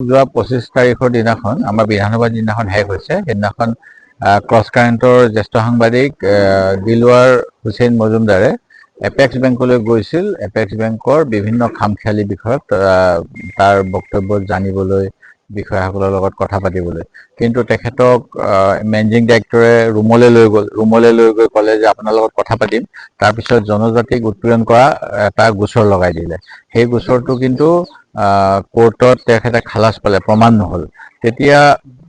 যোৱা 25 তাৰিখৰ দিনাখন আমাৰ বিধানসভা দিনাখন শেষ হৈছে। সেইদিনাখন ক্ৰছ কাৰেণ্টৰ জ্যেষ্ঠ সাংবাদিক দিলৱাৰ হুছেইন মজুমদাৰে এপেক্স বেংকলৈ গৈছিল। এপেক্স বেংকৰ বিভিন্ন খামখেয়ালী বিষয়ত তাৰ বক্তব্য জানিবলৈ, বিষয়াসকলৰ লগত কথা পাতিবলৈ। কিন্তু তেখেতক মেনেজিং ডাইৰেক্টৰে ৰুমলৈ লৈ গ'ল। ৰুমলৈ লৈ গৈ ক'লে যে আপোনাৰ লগত কথা পাতিম। তাৰপিছত জনজাতিক উৎপীড়ন কৰা এটা গোচৰ লগাই দিলে। সেই গোচৰটো কিন্তু কোৰ্টত তেখেতে খালাচ পালে, প্ৰমাণ নহ'ল। তেতিয়া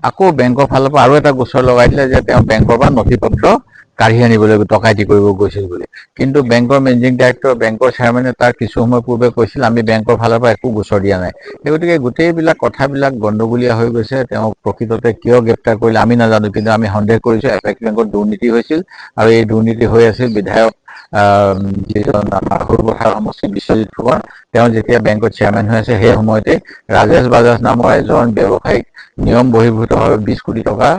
আকৌ বেংকৰ ফালৰ পৰা আৰু এটা গোচৰ লগাই দিলে যে তেওঁ বেংকৰ পৰা নথি পত্ৰ কাঢ়ি আনিবলৈ ডকাইতি কৰিব গৈছিল বুলি। কিন্তু বেংকৰ মেনেজিং ডাইৰেক্টৰ, বেংকৰ চেয়াৰমেনে তাৰ কিছু সময় পূৰ্বে কৈছিল আমি বেংকৰ ফালৰ পৰা একো গোচৰ দিয়া নাই। সেই গতিকে গোটেইবিলাক কথাবিলাক গণ্ডগোলীয়া হৈ গৈছে। তেওঁক প্ৰকৃততে কিয় গ্ৰেপ্তাৰ কৰিলে আমি নাজানো, কিন্তু আমি সন্দেহ কৰিছোঁ এপেক্স বেংকত দুৰ্নীতি হৈছিল আৰু এই দুৰ্নীতি হৈ আছিল বিধায়ক যিজন আমাৰ সৰুপথাৰ সমষ্টিৰ বিশ্বজিৎ ফুকন, তেওঁ যেতিয়া বেংকত চেয়াৰমেন হৈ আছে সেই সময়তে ৰাজেশ বাজাজ নামৰ এজন ব্যৱসায়িক নিয়ম বহিৰ্ভূতভাৱে 20 কোটি টকা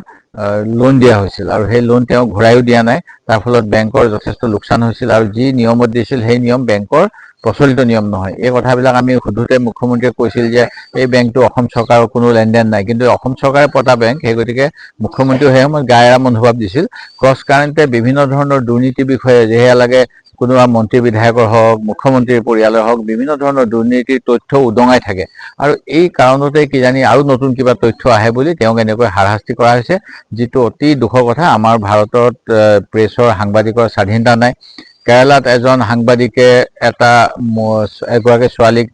লোন দিয়া হৈছিল আৰু সেই লোন তেওঁ ঘূৰাইও দিয়া নাই। তাৰ ফলত বেংকৰ যথেষ্ট লোকচান হৈছিল আৰু যি নিয়মত দিছিল সেই নিয়ম বেংকৰ প্ৰচলিত নিয়ম নহয়। এই কথাবিলাক আমি সোধোতে মুখ্যমন্ত্ৰীয়ে কৈছিল যে এই বেংকটো অসম চৰকাৰৰ কোনো লেনদেন নাই, কিন্তু অসম চৰকাৰে পতা বেংক। সেই গতিকে মুখ্যমন্ত্ৰীয়েও সেই সময়ত গা এৰা মনোভাৱ দিছিল। ক্ৰছ কাৰেণ্টে বিভিন্ন ধৰণৰ দুৰ্নীতিৰ বিষয়ে যেহে লাগে কোনোবা মন্ত্ৰী বিধায়কৰ হওক, মুখ্যমন্ত্ৰীৰ পৰিয়ালৰ হওক, বিভিন্ন ধৰণৰ দুৰ্নীতিৰ তথ্য উদঙাই থাকে আৰু এই কাৰণতে কিজানি আৰু নতুন কিবা তথ্য আহে বুলি তেওঁক এনেকৈ হাৰাশাস্তি কৰা হৈছে, যিটো অতি দুখৰ কথা। আমাৰ ভাৰতত প্ৰেছৰ, সাংবাদিকৰ স্বাধীনতা নাই। কেৰালাত এজন সাংবাদিকে এগৰাকী ছোৱালীক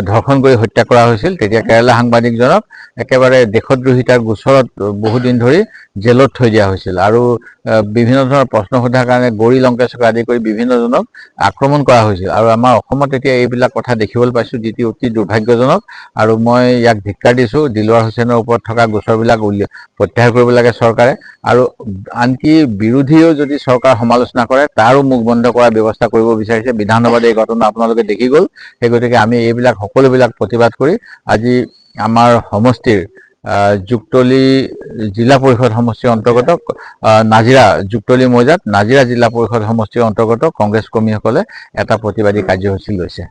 ধৰ্ষণ কৰি হত্যা কৰা হৈছিল। তেতিয়া কেৰালা সাংবাদিকজনক একেবাৰে দেশদ্ৰোহিতাৰ গোচৰত বহুদিন ধৰি জেলত থৈ দিয়া হৈছিল আৰু বিভিন্ন ধৰণৰ প্ৰশ্ন সোধাৰ কাৰণে গৌৰী লংকেশক আদি কৰি বিভিন্নজনক আক্ৰমণ কৰা হৈছিল। আৰু আমাৰ অসমত এতিয়া এইবিলাক কথা দেখিবলৈ পাইছোঁ, যিটো অতি দুৰ্ভাগ্যজনক। আৰু মই ইয়াক ধিক্কাৰ দিছোঁ। দিলৱাৰ হুছেইনৰ ওপৰত থকা গোচৰবিলাক প্ৰত্যাহাৰ কৰিব লাগে চৰকাৰে, আৰু আনকি বিৰোধীয়েও যদি চৰকাৰ সমালোচনা কৰে তাৰো মুখ বন্ধ কৰাৰ ব্যৱস্থা কৰিব বিচাৰিছে। বিধানসভাত এই ঘটনা আপোনালোকে দেখি গ'ল। সেই গতিকে আমি এইবিলাক সকলোবিলাক প্ৰতিবাদ কৰি আজি আমাৰ সমষ্টিৰ যুক্তলি জিলা পৰিষদ সমষ্টিৰ অন্তৰ্গত নাজিৰা যুক্তলি মৌজাত নাজিৰা জিলা পৰিষদ সমষ্টিৰ অন্তৰ্গত কংগ্ৰেছ কৰ্মীসকলে এটা প্ৰতিবাদী কাৰ্যসূচী লৈছে।